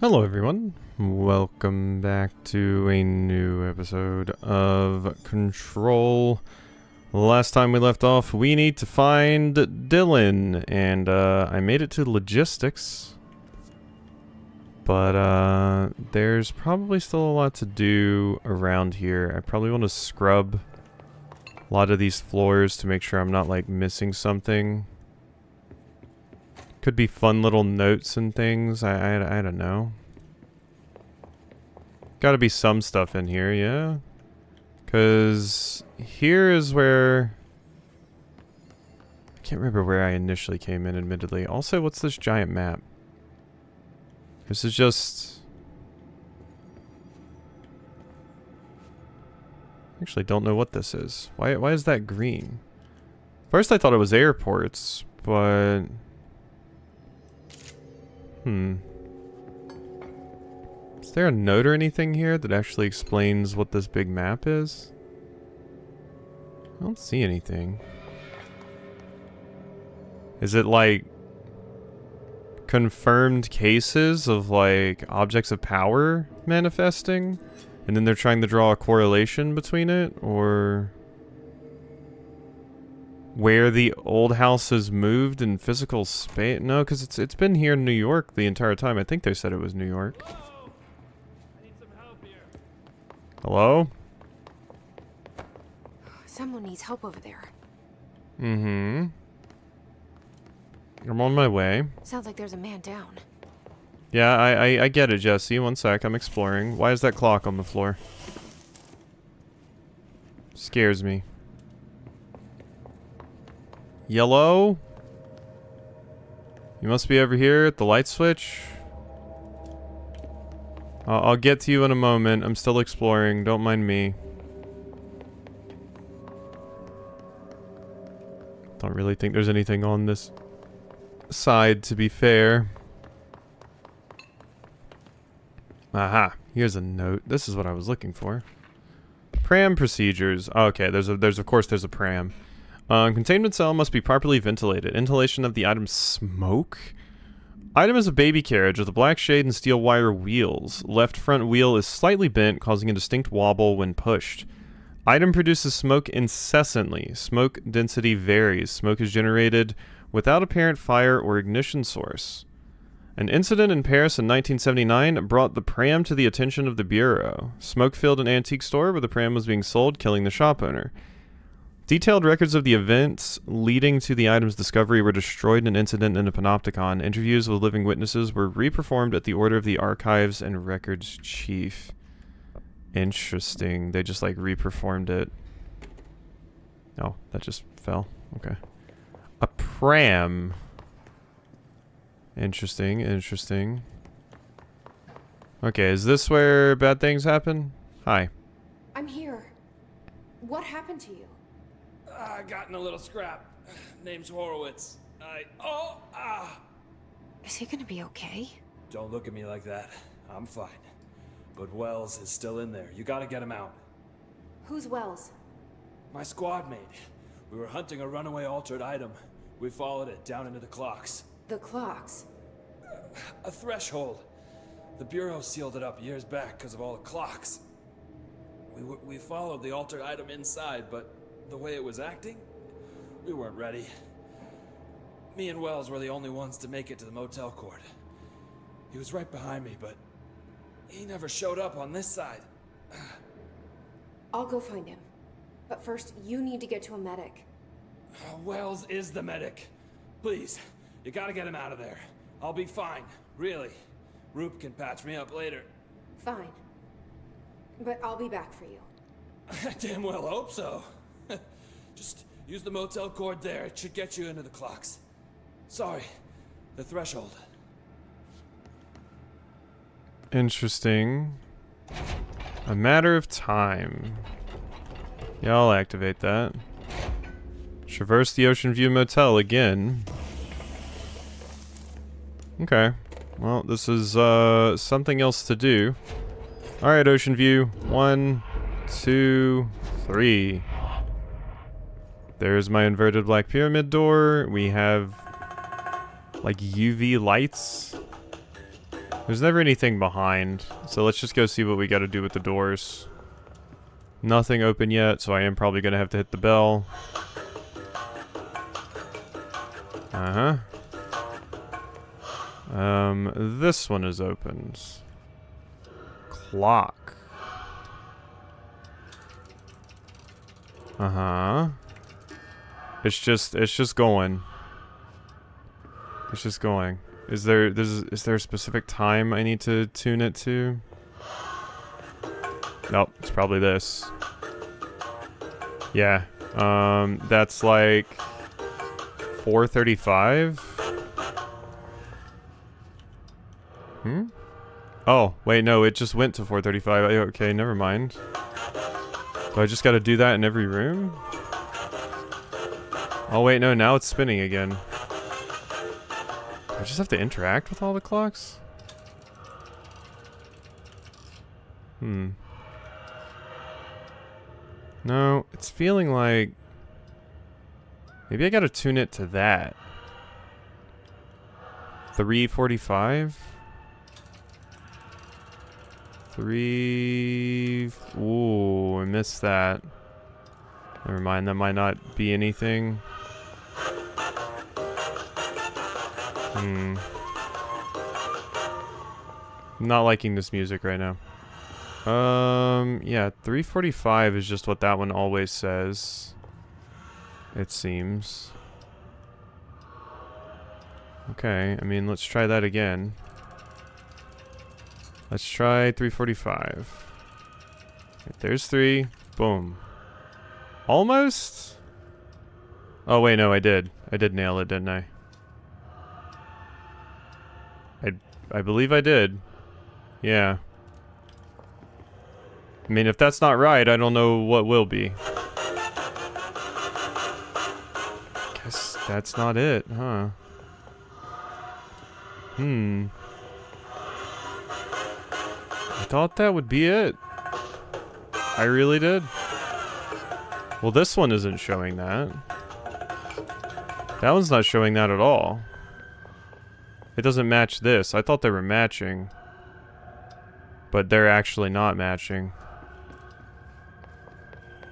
Hello everyone, welcome back to a new episode of Control. Last time we left off, we need to find Dylan, and I made it to logistics. But there's probably still a lot to do around here. I probably want to scrub a lot of these floors to make sure I'm not like missing something. Could be fun little notes and things. I don't know. Gotta be some stuff in here, yeah? Because here is where... I can't remember where I initially came in, admittedly. Also, what's this giant map? This is just... Actually, don't know what this is. Why is that green? First I thought it was airports, but... Is there a note or anything here that actually explains what this big map is? I don't see anything. Is it like confirmed cases of like objects of power manifesting? And then they're trying to draw a correlation between it? Or where the old house has moved in physical space? No, because it's been here in New York the entire time. I think they said it was New York. Hello? Someone needs help over there. Mm-hmm. I'm on my way. Sounds like there's a man down. Yeah, I get it, Jesse. One sec, I'm exploring. Why is that clock on the floor? Scares me. Yellow? You must be over here at the light switch. I'll get to you in a moment. I'm still exploring. Don't mind me. Don't really think there's anything on this side, to be fair. Aha. Here's a note. This is what I was looking for. Pram procedures. Okay, there's of course a pram. Containment cell must be properly ventilated. Inhalation of the item smoke? Item is a baby carriage with a black shade and steel wire wheels. Left front wheel is slightly bent, causing a distinct wobble when pushed. Item produces smoke incessantly. Smoke density varies. Smoke is generated without apparent fire or ignition source. An incident in Paris in 1979 brought the pram to the attention of the Bureau. Smoke filled an antique store where the pram was being sold, killing the shop owner. Detailed records of the events leading to the item's discovery were destroyed in an incident in a panopticon. Interviews with living witnesses were reperformed at the order of the Archives and Records Chief. Interesting. They just like reperformed it. Oh, that just fell. Okay. A pram. Interesting, interesting. Okay, is this where bad things happen? Hi. I'm here. What happened to you? I got in a little scrap. Name's Horowitz. Is he gonna be okay? Don't look at me like that. I'm fine. But Wells is still in there. You gotta get him out. Who's Wells? My squad mate. We were hunting a runaway altered item. We followed it down into the clocks. The clocks. A threshold. The Bureau sealed it up years back because of all the clocks. We followed the altered item inside, but the way it was acting, we weren't ready. Me and Wells were the only ones to make it to the motel court. He was right behind me, but he never showed up on this side. I'll go find him. But first, you need to get to a medic. Wells is the medic. Please, you gotta get him out of there. I'll be fine, really. Roop can patch me up later. Fine. But I'll be back for you. I damn well hope so. Just use the motel cord there. It should get you into the clocks. Sorry, the threshold. Interesting. A matter of time. Yeah, I'll activate that. Traverse the Ocean View Motel again. Okay. Well, this is something else to do. Alright, Ocean View. 1, 2, 3. There's my inverted black pyramid door. We have like UV lights There's never anything behind, so let's just go see what we gotta do with the doors. Nothing open yet, so I am probably gonna have to hit the bell. Uh-huh. This one is opened. Clock. Uh-huh. It's just going. It's just going. Is there a specific time I need to tune it to? Nope, it's probably this. Yeah. That's like 4:35. Oh, wait, no, it just went to 4:35. Okay, never mind. Do I just gotta do that in every room? Oh, wait, no, now it's spinning again. Do I just have to interact with all the clocks? No, it's feeling like... Maybe I gotta tune it to that. 3:45? 3... Ooh, I missed that. Never mind, that might not be anything. Not liking this music right now. Yeah, 3:45 is just what that one always says. It seems. Okay, I mean, let's try that again. Let's try 3:45. There's 3. Boom. Almost? Oh, wait, no, I did. I did nail it, didn't I? I believe I did. Yeah. I mean, if that's not right, I don't know what will be. Guess that's not it, huh? I thought that would be it. I really did. Well, this one isn't showing that. That one's not showing that at all. It doesn't match this. I thought they were matching. But they're actually not matching.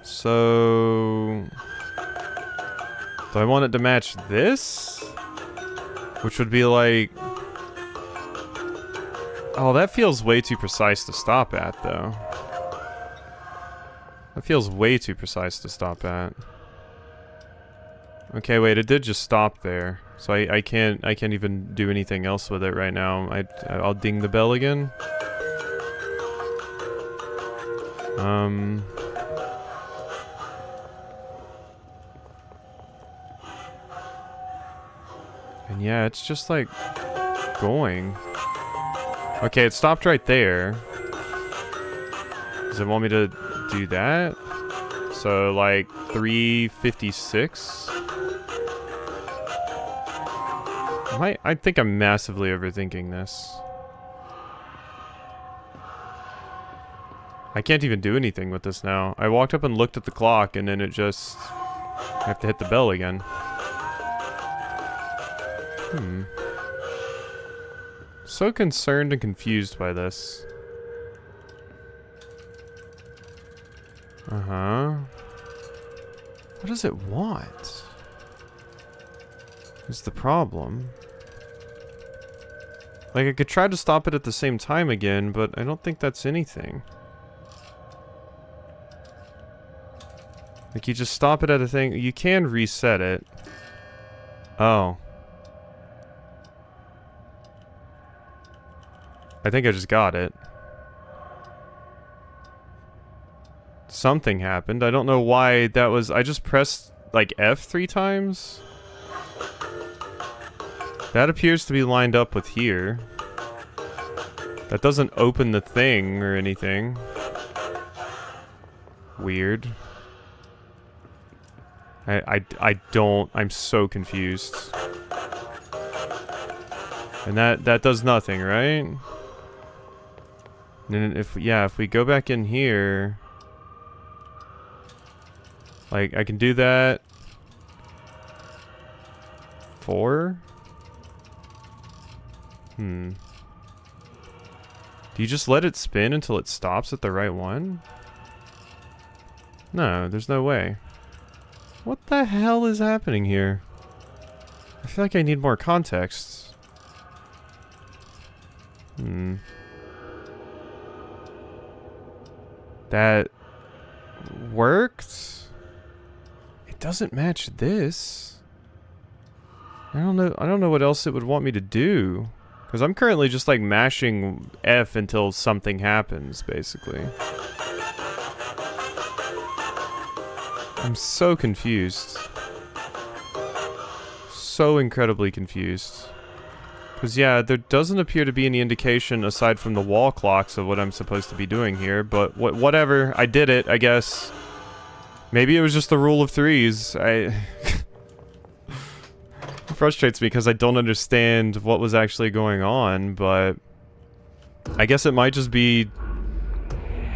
So... do I want it to match this? Which would be like... oh, that feels way too precise to stop at, though. That feels way too precise to stop at. Okay, wait, it did just stop there. So I can't even do anything else with it right now. I'll ding the bell again. And yeah, it's just like going. Okay, it stopped right there. Does it want me to do that? So like 3:56. I think I'm massively overthinking this. I can't even do anything with this now. I walked up and looked at the clock and then it just... I have to hit the bell again. So concerned and confused by this. Uh-huh. What does it want? Is the problem. Like, I could try to stop it at the same time again, but I don't think that's anything. Like, you just stop it at a thing. You can reset it. Oh. I think I just got it. Something happened. I don't know why that was... I just pressed, like, F 3 times. That appears to be lined up with here. That doesn't open the thing or anything. Weird. I don't... I'm so confused. And that does nothing, right? And then if we go back in here... like, I can do that... 4? Do you just let it spin until it stops at the right one? No, there's no way. What the hell is happening here? I feel like I need more context. That worked? It doesn't match this. I don't know what else it would want me to do. Because I'm currently just like mashing F until something happens, basically. I'm so confused. So incredibly confused. Because yeah, there doesn't appear to be any indication aside from the wall clocks of what I'm supposed to be doing here, but whatever, I did it, I guess. Maybe it was just the rule of threes. It frustrates me because I don't understand what was actually going on, but I guess it might just be...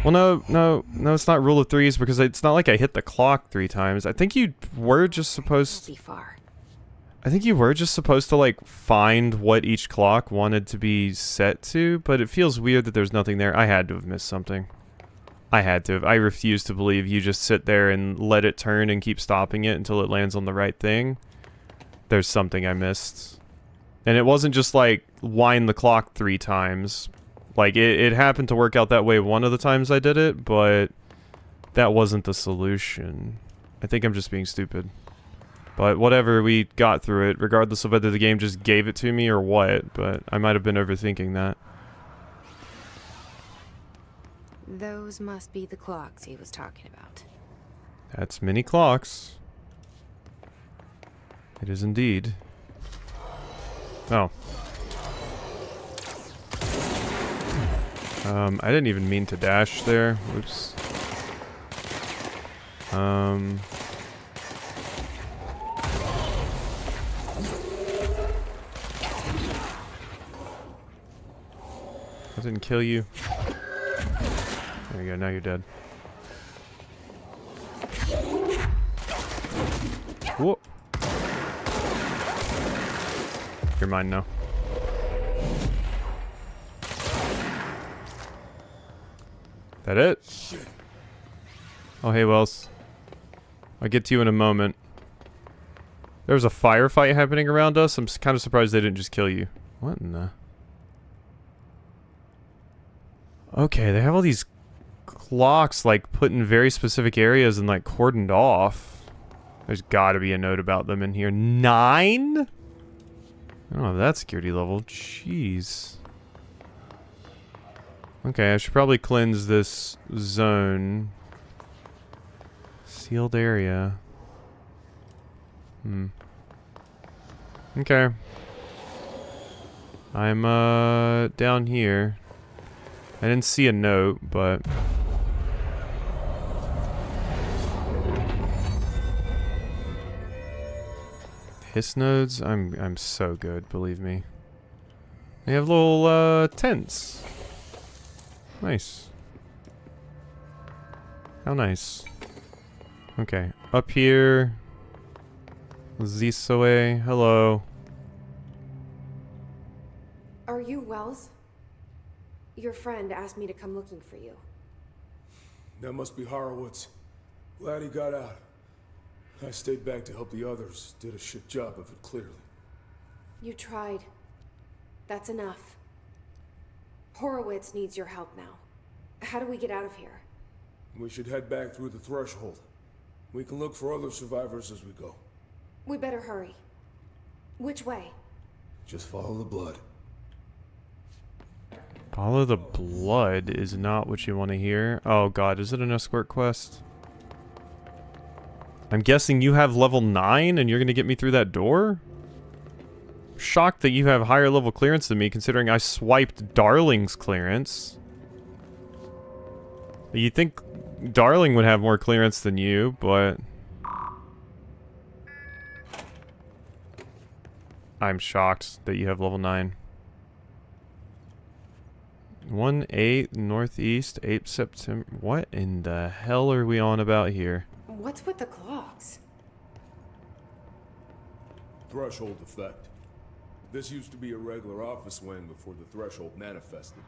Well, no, it's not rule of threes because it's not like I hit the clock 3 times. I think you were just supposed... Be far. I think you were just supposed to, like, find what each clock wanted to be set to, but it feels weird that there's nothing there. I had to have missed something. I had to have. I refuse to believe you just sit there and let it turn and keep stopping it until it lands on the right thing. There's something I missed. And it wasn't just, like, wind the clock 3 times. Like, it happened to work out that way one of the times I did it, but that wasn't the solution. I think I'm just being stupid. But whatever, we got through it, regardless of whether the game just gave it to me or what, but I might have been overthinking that. Those must be the clocks he was talking about. That's many clocks. It is indeed. Oh. I didn't even mean to dash there. Whoops. That didn't kill you. There you go, now you're dead. Whoa. You're mine now. That it? Oh, hey, Wells. I'll get to you in a moment. There was a firefight happening around us. I'm kind of surprised they didn't just kill you. What in the... Okay, they have all these clocks, like, put in very specific areas and, like, cordoned off. There's gotta be a note about them in here. 9? I don't have that security level. Jeez. Okay, I should probably cleanse this zone. Sealed area. Okay. I'm, down here. I didn't see a note, but... Hiss nodes? I'm so good, believe me. They have little, tents. Nice. How nice. Okay, up here. Zisoe, hello. Are you Wells? Your friend asked me to come looking for you. That must be Horowitz. Glad he got out. I stayed back to help the others. Did a shit job of it, clearly. You tried. That's enough. Horowitz needs your help now. How do we get out of here? We should head back through the threshold. We can look for other survivors as we go. We better hurry. Which way? Just follow the blood. Follow the blood is not what you want to hear. Oh god, is it an escort quest? I'm guessing you have level 9 and you're going to get me through that door? Shocked that you have higher level clearance than me, considering I swiped Darling's clearance. You'd think Darling would have more clearance than you, but... I'm shocked that you have level 9. 1-8 Northeast 8 September. What in the hell are we on about here? What's with the clocks? Threshold effect. This used to be a regular office wing before the threshold manifested.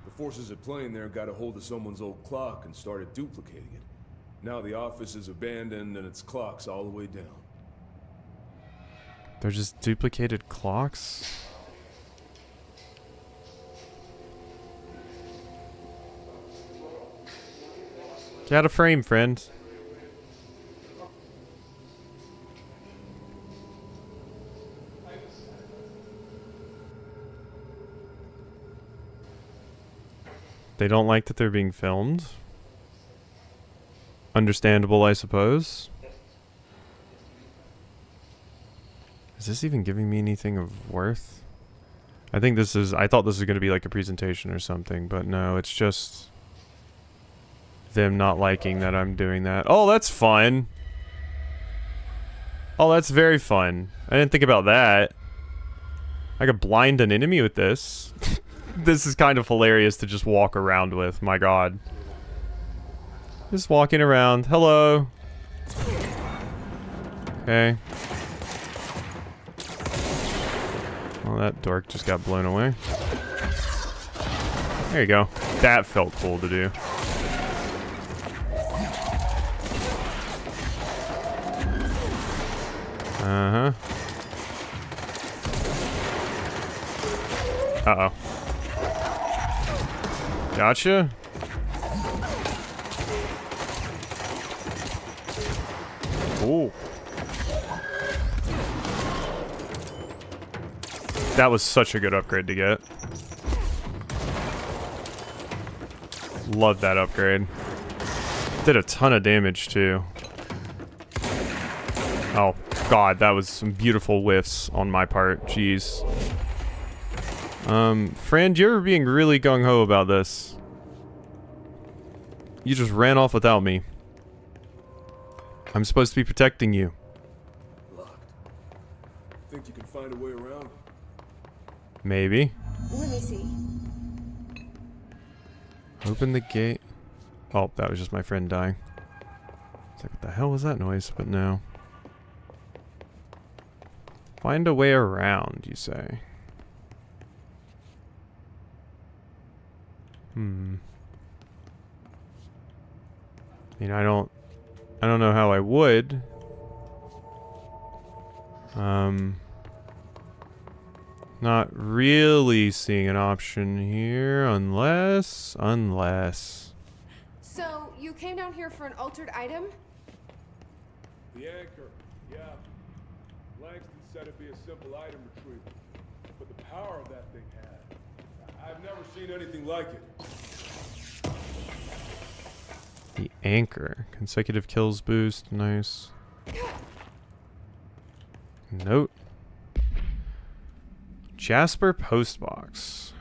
The forces at Plane there got a hold of someone's old clock and started duplicating it. Now the office is abandoned and its clock's all the way down. They're just duplicated clocks? Get out of frame, friend. They don't like that they're being filmed. Understandable, I suppose. Is this even giving me anything of worth? I thought this was going to be like a presentation or something, but no, it's just them not liking that I'm doing that. Oh, that's fun. Oh, that's very fun. I didn't think about that. I could blind an enemy with this. This is kind of hilarious to just walk around with. My god. Just walking around. Hello. Okay. Well, that dork just got blown away. There you go. That felt cool to do. Uh-huh. Uh-oh. Gotcha. Ooh. That was such a good upgrade to get. Love that upgrade. Did a ton of damage too. Oh god, that was some beautiful whiffs on my part. Jeez. Friend, you're being really gung-ho about this. You just ran off without me. I'm supposed to be protecting you. Locked. Think you can find a way around? Maybe. Let me see. Open the gate. Oh, that was just my friend dying. It's like, what the hell was that noise? But no. Find a way around, you say. I mean, I don't know how I would. Not really seeing an option here, unless. So, you came down here for an altered item? The anchor, yeah. Langston said it'd be a simple item retrieval. But the power of that thing had. I've never seen anything like it. The anchor. Consecutive kills boost. Nice. Note. Jasper Postbox.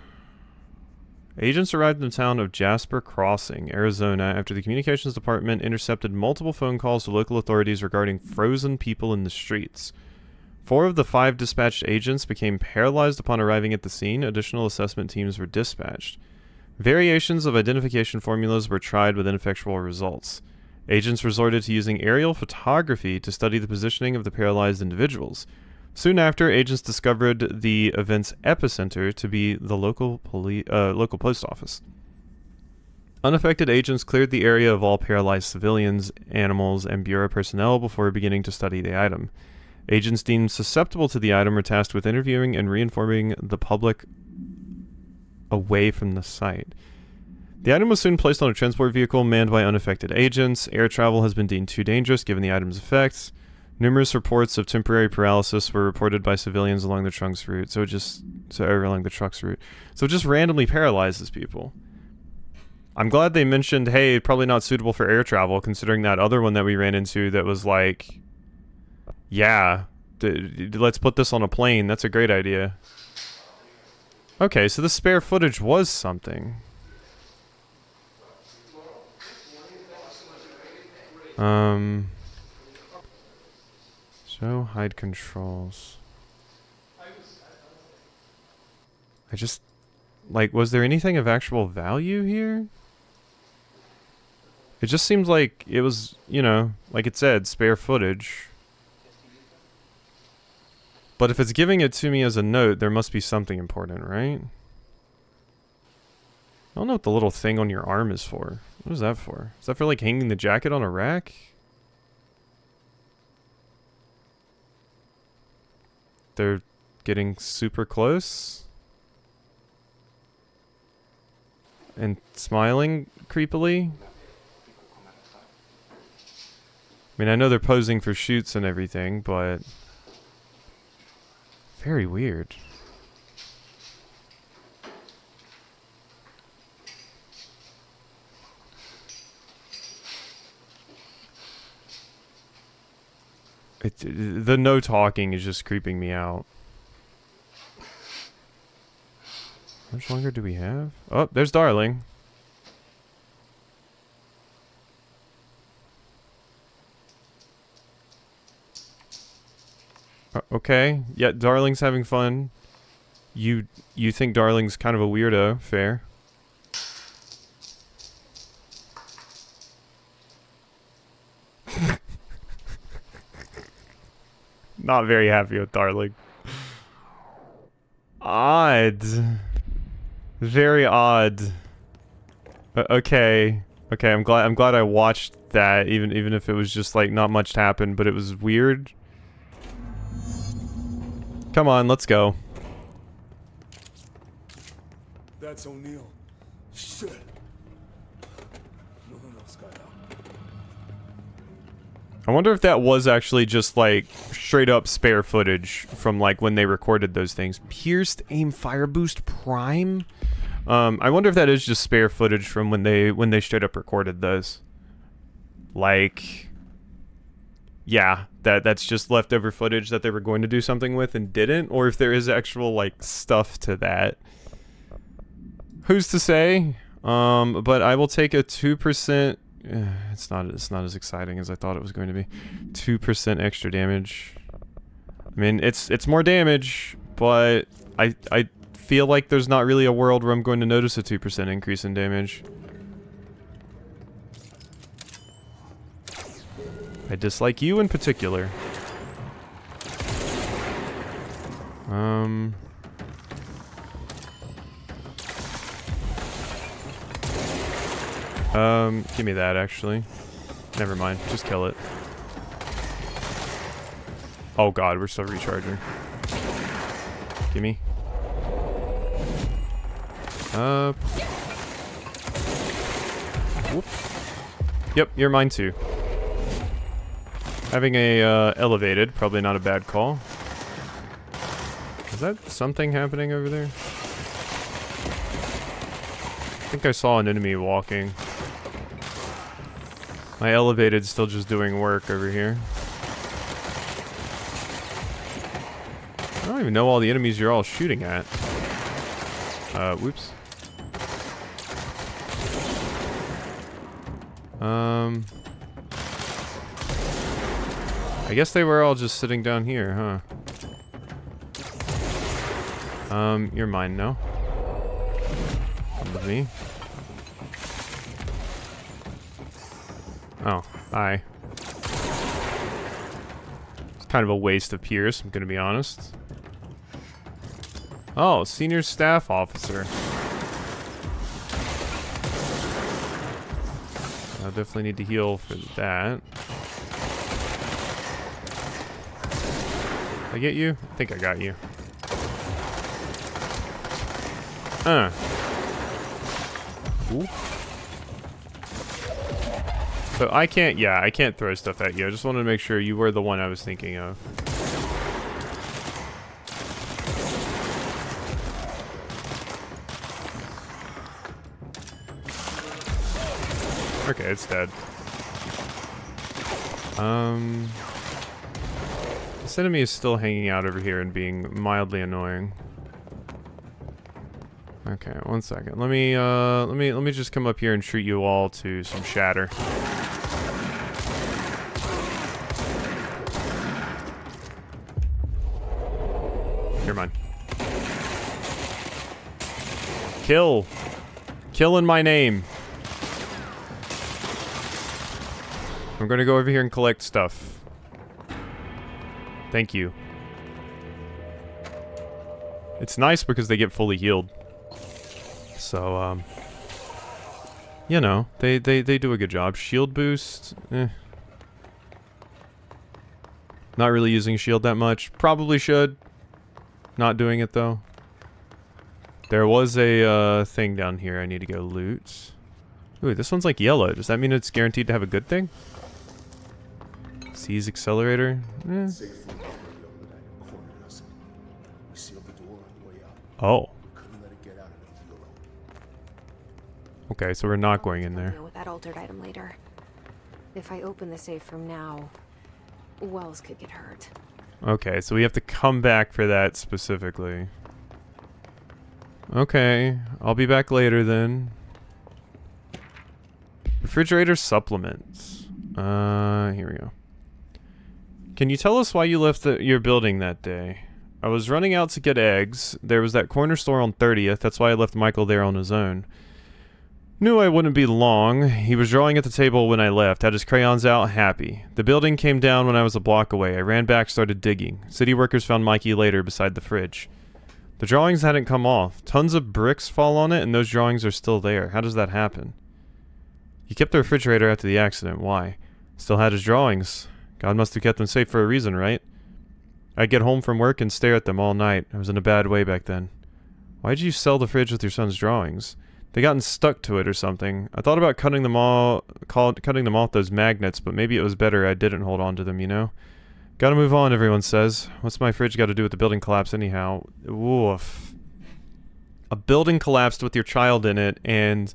Agents arrived in the town of Jasper Crossing, Arizona, after the communications department intercepted multiple phone calls to local authorities regarding frozen people in the streets. 4 of the 5 dispatched agents became paralyzed upon arriving at the scene. Additional assessment teams were dispatched. Variations of identification formulas were tried with ineffectual results. Agents resorted to using aerial photography to study the positioning of the paralyzed individuals. Soon after, agents discovered the event's epicenter to be the local post office. Unaffected agents cleared the area of all paralyzed civilians, animals, and Bureau personnel before beginning to study the item. Agents deemed susceptible to the item were tasked with interviewing and reinforming the public away from the site. The item was soon placed on a transport vehicle manned by unaffected agents. Air travel has been deemed too dangerous given the item's effects. Numerous reports of temporary paralysis were reported by civilians along the truck's route. So it just randomly paralyzes people. I'm glad they mentioned, hey, probably not suitable for air travel, considering that other one that we ran into that was like, yeah, let's put this on a plane. That's a great idea. Okay, so the spare footage was something. Show hide controls. I just, like, was there anything of actual value here? It just seems like it was, you know, like it said, spare footage. But if it's giving it to me as a note, there must be something important, right? I don't know what the little thing on your arm is for. What is that for? Is that for like hanging the jacket on a rack? They're getting super close. And smiling creepily. I mean, I know they're posing for shoots and everything, but very weird. The no talking is just creeping me out. How much longer do we have? Oh, there's Darling. Okay. Yeah, Darling's having fun. You think Darling's kind of a weirdo, fair. Not very happy with Darling. Odd. Very odd. Okay. Okay, I'm glad I watched that, even if it was just like not much happened, but it was weird. Come on, let's go. That's O'Neill. Shit. No, Skylar. I wonder if that was actually just like straight up spare footage from like when they recorded those things. Pierced aim fire boost prime? I wonder if that is just spare footage from when they straight up recorded those. Like, yeah, that's just leftover footage that they were going to do something with and didn't, or if there is actual like stuff to that. Who's to say? But I will take a 2%. It's not as exciting as I thought it was going to be. 2% extra damage. I mean, it's more damage, but I feel like there's not really a world where I'm going to notice a 2% increase in damage. I dislike you in particular. Give me that, actually. Never mind, just kill it. Oh god, we're still recharging. Gimme. Whoop. Yep, you're mine too. Having a, elevated, probably not a bad call. Is that something happening over there? I think I saw an enemy walking. My elevated's still just doing work over here. I don't even know all the enemies you're all shooting at. Whoops. I guess they were all just sitting down here, huh? You're mine now. Come with me. Oh, hi. It's kind of a waste of Pierce, I'm gonna be honest. Oh, senior staff officer. I definitely need to heal for that. Did I get you? I think I got you. Ooh. So I can't, yeah, I can't throw stuff at you. I just wanted to make sure you were the one I was thinking of. Okay, it's dead. This enemy is still hanging out over here and being mildly annoying. Okay, one second. Let me just come up here and treat you all to some shatter. You're mine. Kill. Kill in my name. I'm gonna go over here and collect stuff. Thank you. It's nice because they get fully healed. So, you know, they do a good job. Shield boost, eh. Not really using shield that much. Probably should. Not doing it though. There was a thing down here I need to go loot. Ooh, this one's like yellow. Does that mean it's guaranteed to have a good thing? Seize accelerator. Eh. Safe from the overnight cornered us. We sealed the door on the way out. Oh. We couldn't let it get out of the bureau. Okay, so we're not going in there. Deal with that altered item later. If I open the safe from now, Wells could get hurt. Okay, so we have to come back for that specifically. Okay, I'll be back later then. Refrigerator supplements. Here we go. Can you tell us why you left your building that day? I was running out to get eggs. There was that corner store on 30th. That's why I left Michael there on his own. Knew I wouldn't be long. He was drawing at the table when I left. Had his crayons out, happy. The building came down when I was a block away. I ran back, started digging. City workers found Mikey later beside the fridge. The drawings hadn't come off. Tons of bricks fall on it, and those drawings are still there. How does that happen? He kept the refrigerator after the accident. Why? Still had his drawings. God must have kept them safe for a reason, right? I'd get home from work and stare at them all night. I was in a bad way back then. Why'd you sell the fridge with your son's drawings? They gotten stuck to it or something. I thought about cutting them off those magnets, but maybe it was better I didn't hold on to them, you know? Gotta move on, everyone says. What's my fridge got to do with the building collapse anyhow? Woof. A building collapsed with your child in it, and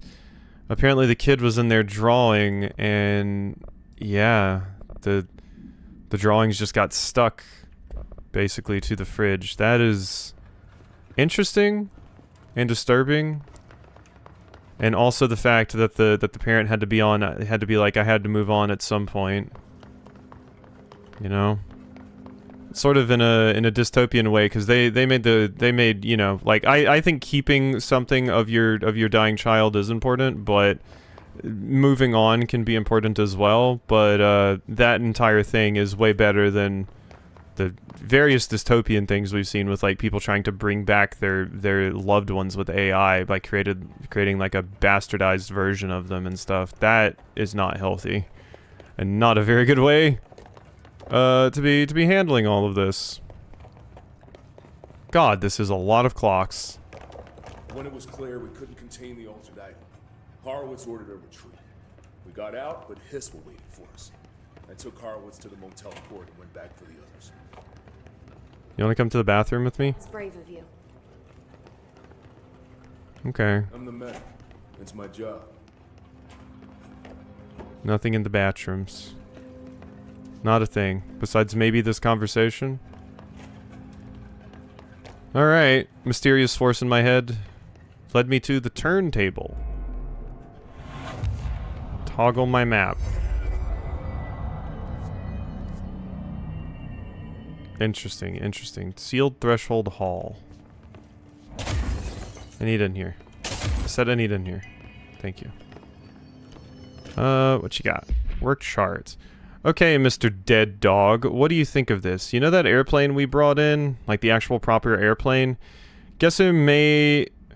apparently the kid was in there drawing, and yeah, the drawings just got stuck basically to the fridge. That is interesting and disturbing. And also the fact that the parent had to be like, I had to move on at some point. You know? Sort of in a dystopian way, because they made, you know, like, I think keeping something of your dying child is important, but moving on can be important as well. But that entire thing is way better than the various dystopian things we've seen with, like, people trying to bring back their loved ones with AI by creating like a bastardized version of them and stuff. That is not healthy and not a very good way to be handling all of this. God, this is a lot of clocks. When it was clear we couldn't contain the altered item, Horowitz ordered a retreat. We got out, but Hiss were waiting for us. I took Horowitz to the motel court and went back for the others. You want to come to the bathroom with me? It's brave of you. Okay. I'm the medic. It's my job. Nothing in the bathrooms. Not a thing. Besides maybe this conversation. Alright. Mysterious force in my head led me to the turntable. Toggle my map. Interesting, interesting. Sealed threshold hall. I need in here. I said I need in here. Thank you. What you got? Work chart. Okay, Mr. Dead Dog, what do you think of this? You know that airplane we brought in? Like the actual proper airplane? Guess who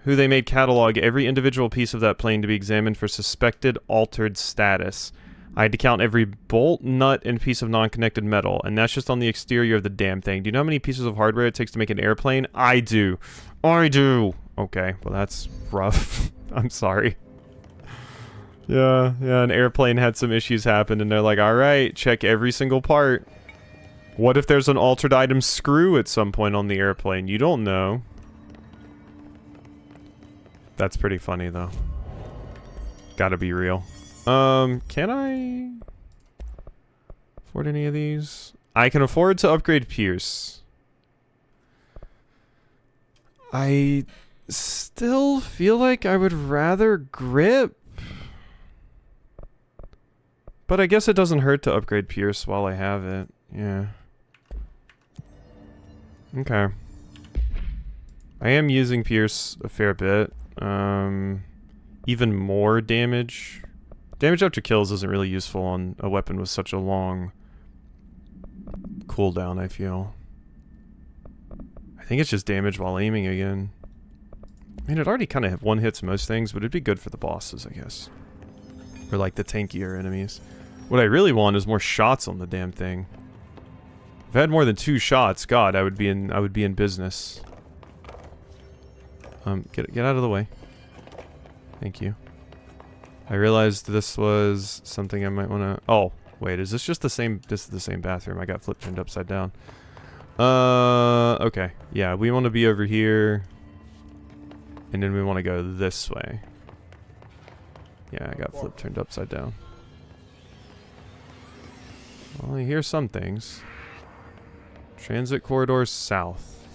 they made catalog every individual piece of that plane to be examined for suspected altered status. I had to count every bolt, nut, and piece of non-connected metal, and that's just on the exterior of the damn thing. Do you know how many pieces of hardware it takes to make an airplane? I do. I do. Okay, well that's rough. I'm sorry. Yeah, an airplane had some issues happen, and they're like, alright, check every single part. What if there's an altered item screw at some point on the airplane? You don't know. That's pretty funny, though. Gotta be real. Can I afford any of these? I can afford to upgrade Pierce. I still feel like I would rather grip. But I guess it doesn't hurt to upgrade Pierce while I have it. Yeah. Okay. I am using Pierce a fair bit. Even more damage. Damage after kills isn't really useful on a weapon with such a long cooldown, I feel. I think it's just damage while aiming again. I mean, it already kind of one-hits most things, but it'd be good for the bosses, I guess. Or like the tankier enemies. What I really want is more shots on the damn thing. If I had more than 2 shots, God, I would be in business. Get out of the way. Thank you. I realized this was something I might want to... Oh, wait, is this just the same... This is the same bathroom. I got turned upside down. Okay. Yeah, we want to be over here. And then we want to go this way. Yeah, I got turned upside down. Well, I hear some things. Transit corridor south.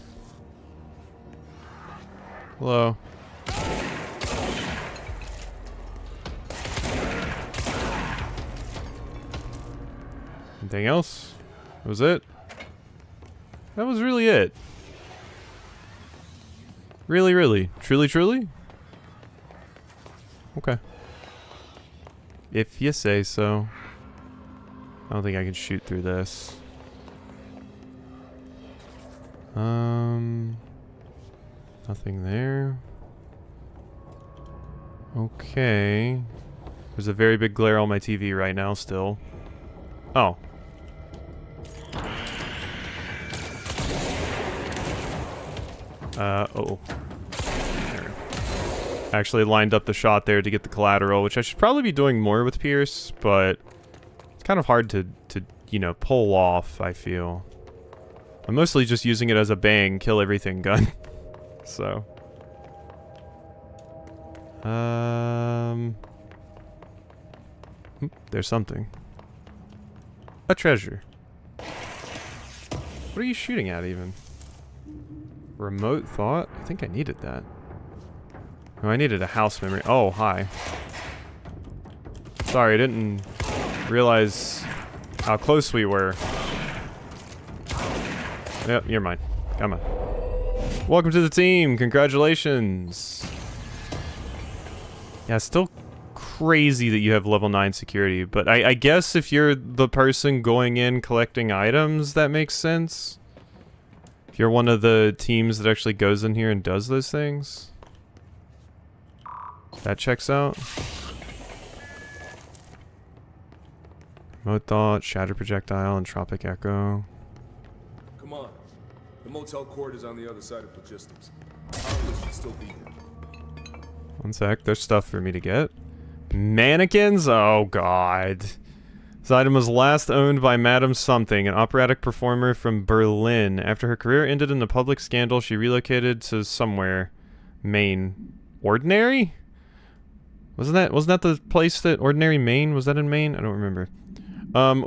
Hello. Anything else? That was it? That was really it. Really, really? Truly, truly? Okay. If you say so. I don't think I can shoot through this. Nothing there. Okay. There's a very big glare on my TV right now still. Oh. Oh. There. Actually lined up the shot there to get the collateral, which I should probably be doing more with Pierce, but it's kind of hard to you know, pull off, I feel. I'm mostly just using it as a bang, kill everything gun. So. There's something. A treasure. What are you shooting at even? Remote thought? I think I needed that. Oh, I needed a house memory. Oh, hi. Sorry, I didn't realize how close we were. Yep, you're mine. Come on. Welcome to the team. Congratulations. Yeah, still crazy that you have level 9 security, but I guess if you're the person going in collecting items, that makes sense. If you're one of the teams that actually goes in here and does those things. That checks out. Remote thought, shatter projectile, entropic echo. Come on. The motel court is on the other side of logistics. Harmless should still be here. One sec, there's stuff for me to get. Mannequins? Oh god. This item was last owned by Madame Something, an operatic performer from Berlin. After her career ended in a public scandal, she relocated to somewhere. Maine. Ordinary? Wasn't that the place that Ordinary Maine? Was that in Maine? I don't remember.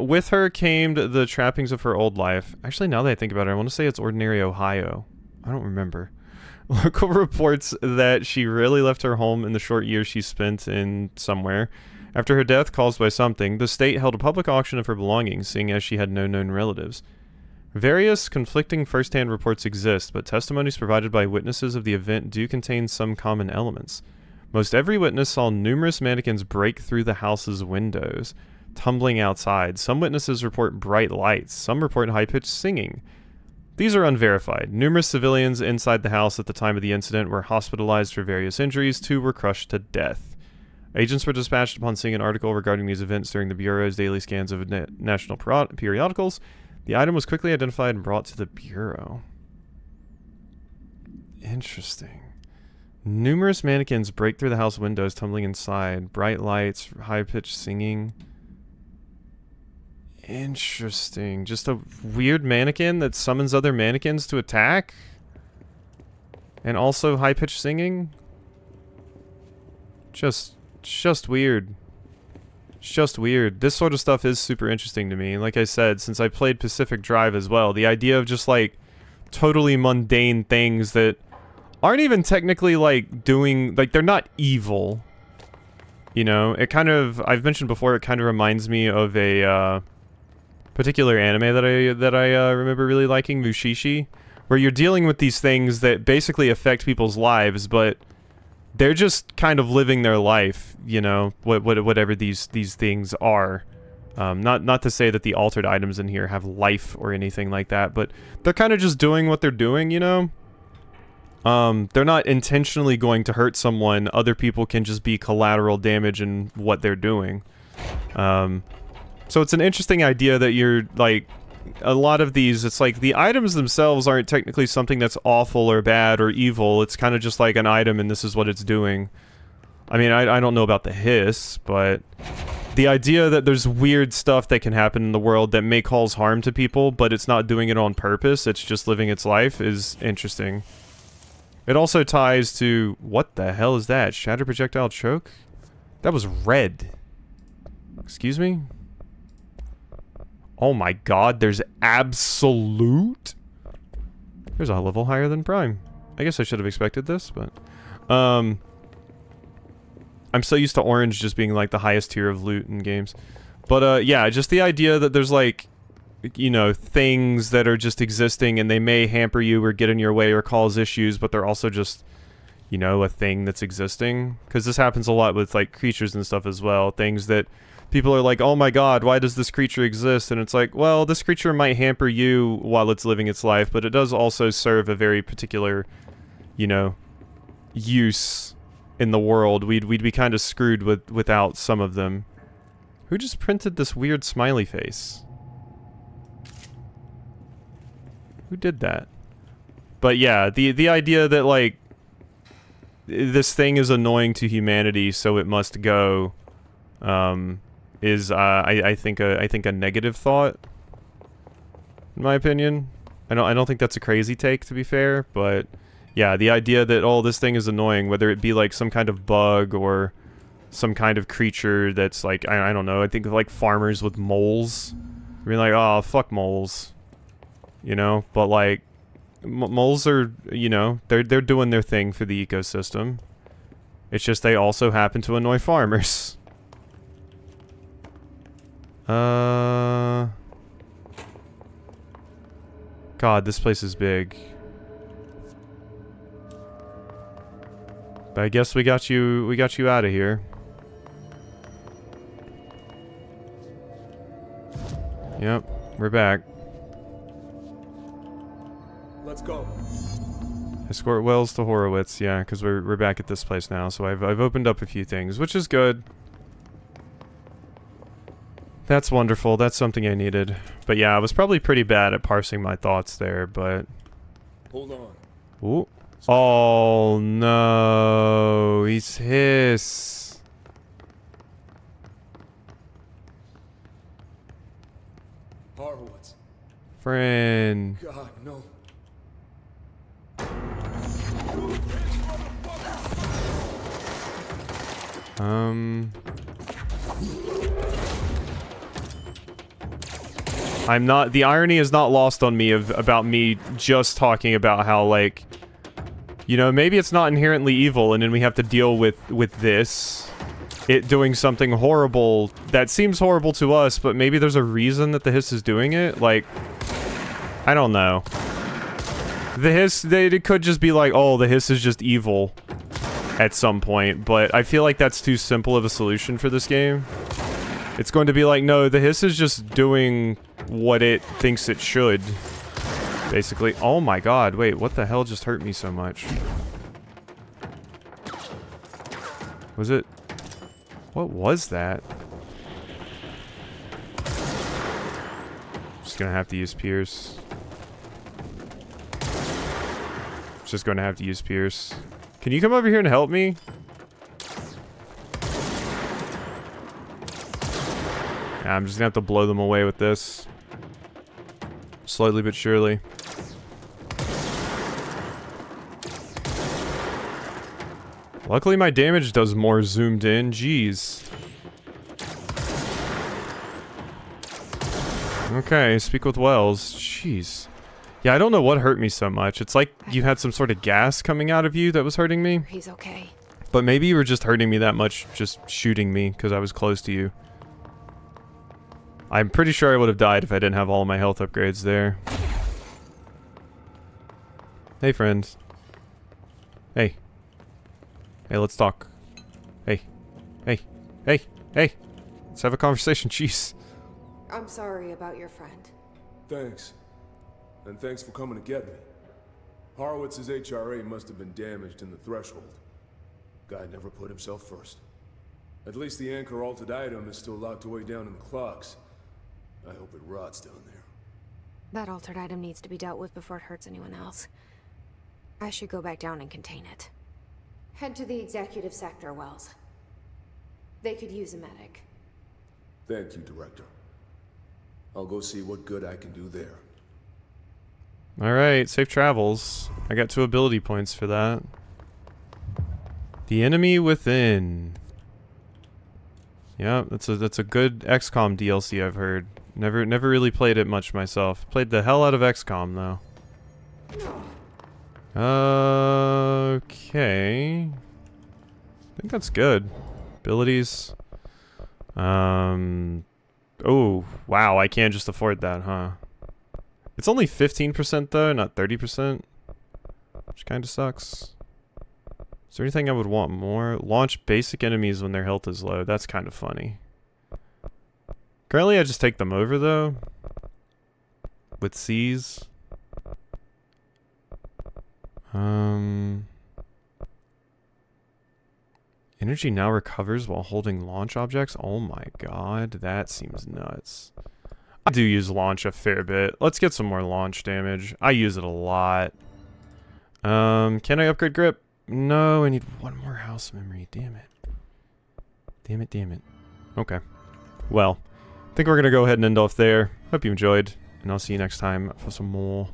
With her came the trappings of her old life. Actually, now that I think about it, I want to say it's Ordinary, Ohio. I don't remember. Local reports that she rarely left her home in the short years she spent in somewhere. After her death caused by something, the state held a public auction of her belongings, seeing as she had no known relatives. Various conflicting first-hand reports exist, but testimonies provided by witnesses of the event do contain some common elements. Most every witness saw numerous mannequins break through the house's windows, tumbling outside. Some witnesses report bright lights. Some report high-pitched singing. These are unverified. Numerous civilians inside the house at the time of the incident were hospitalized for various injuries. 2 were crushed to death. Agents were dispatched upon seeing an article regarding these events during the Bureau's daily scans of national periodicals. The item was quickly identified and brought to the Bureau. Interesting. Numerous mannequins break through the house windows, tumbling inside. Bright lights, high-pitched singing. Interesting. Just a weird mannequin that summons other mannequins to attack? And also high-pitched singing? Just weird. It's just weird. This sort of stuff is super interesting to me. And like I said, since I played Pacific Drive as well, the idea of just like totally mundane things that aren't even technically like doing, like they're not evil. You know, it kind of, I've mentioned before, it kind of reminds me of a particular anime that I remember really liking, Mushishi, where you're dealing with these things that basically affect people's lives, but they're just kind of living their life, you know, whatever these things are. Not to say that the altered items in here have life or anything like that, but they're kind of just doing what they're doing, you know? They're not intentionally going to hurt someone. Other people can just be collateral damage in what they're doing. So it's an interesting idea that you're, like, a lot of these, it's like the items themselves aren't technically something that's awful or bad or evil. It's kind of just like an item and this is what it's doing. I mean, I don't know about the hiss, but the idea that there's weird stuff that can happen in the world that may cause harm to people, but it's not doing it on purpose, it's just living its life, is interesting. It also ties to... What the hell is that? Shatter projectile choke? That was red. Excuse me? Oh my god, there's absolute? There's a level higher than Prime. I guess I should have expected this, but... I'm so used to orange just being like the highest tier of loot in games. But yeah, just the idea that there's like, you know, things that are just existing and they may hamper you or get in your way or cause issues, but they're also just, you know, a thing that's existing. Because this happens a lot with like creatures and stuff as well. Things that people are like, oh my god, why does this creature exist? And it's like, well, this creature might hamper you while it's living its life, but it does also serve a very particular, you know, use in the world. We'd be kind of screwed without some of them. Who just printed this weird smiley face? Who did that? But yeah, the idea that like this thing is annoying to humanity, so it must go, is I think a negative thought, in my opinion. I don't think that's a crazy take, to be fair, but yeah, the idea that, oh, this thing is annoying, whether it be like some kind of bug or some kind of creature that's like, I don't know, I think of like farmers with moles. I mean, like, oh, fuck moles. You know? But like, moles are, you know, they're doing their thing for the ecosystem. It's just they also happen to annoy farmers. God, this place is big. But I guess we got you out of here. Yep, we're back. Let's go. Escort Wells to Horowitz, yeah, because we're back at this place now, so I've opened up a few things, which is good. That's wonderful, that's something I needed. But yeah, I was probably pretty bad at parsing my thoughts there, but... Hold on. Ooh. Oh no, he's hiss. Horowitz. Friend. God, no. I'm not, the irony is not lost on me about me just talking about how, like, you know, maybe it's not inherently evil and then we have to deal with this. It doing something horrible that seems horrible to us, but maybe there's a reason that the hiss is doing it. Like, I don't know. The hiss, it could just be like, oh, the hiss is just evil at some point, but I feel like that's too simple of a solution for this game. It's going to be like, no, the hiss is just doing what it thinks it should. Basically. Oh my god, wait, what the hell just hurt me so much? Was it... What was that? Just gonna have to use Pierce. Just gonna have to use Pierce. Can you come over here and help me? Yeah, I'm just gonna have to blow them away with this. Slowly but surely. Luckily my damage does more zoomed in, jeez. Okay, speak with Wells, jeez. Yeah, I don't know what hurt me so much. It's like you had some sort of gas coming out of you that was hurting me. He's okay. But maybe you were just hurting me that much, just shooting me, because I was close to you. I'm pretty sure I would have died if I didn't have all my health upgrades there. Hey, friend. Hey. Hey, let's talk. Hey. Hey. Hey. Hey. Let's have a conversation, jeez. I'm sorry about your friend. Thanks. And thanks for coming to get me. Horowitz's HRA must have been damaged in the threshold. Guy never put himself first. At least the anchor altered item is still locked away down in the clocks. I hope it rots down there. That altered item needs to be dealt with before it hurts anyone else. I should go back down and contain it. Head to the executive sector, Wells. They could use a medic. Thank you, Director. I'll go see what good I can do there. Alright, safe travels. I got 2 ability points for that. The Enemy Within. Yeah, that's a good XCOM DLC I've heard. Never really played it much myself. Played the hell out of XCOM though. Okay. I think that's good. Abilities. Oh, wow, I can't just afford that, huh? It's only 15% though, not 30%. Which kinda sucks. Is there anything I would want more? Launch basic enemies when their health is low. That's kind of funny. Currently I just take them over though. With C's. Energy now recovers while holding launch objects. Oh my god, that seems nuts. I do use launch a fair bit. Let's get some more launch damage. I use it a lot. Can I upgrade grip? No, I need 1 more house memory. Damn it. Damn it, damn it. Okay. Well, I think we're gonna go ahead and end off there. Hope you enjoyed, and I'll see you next time for some more.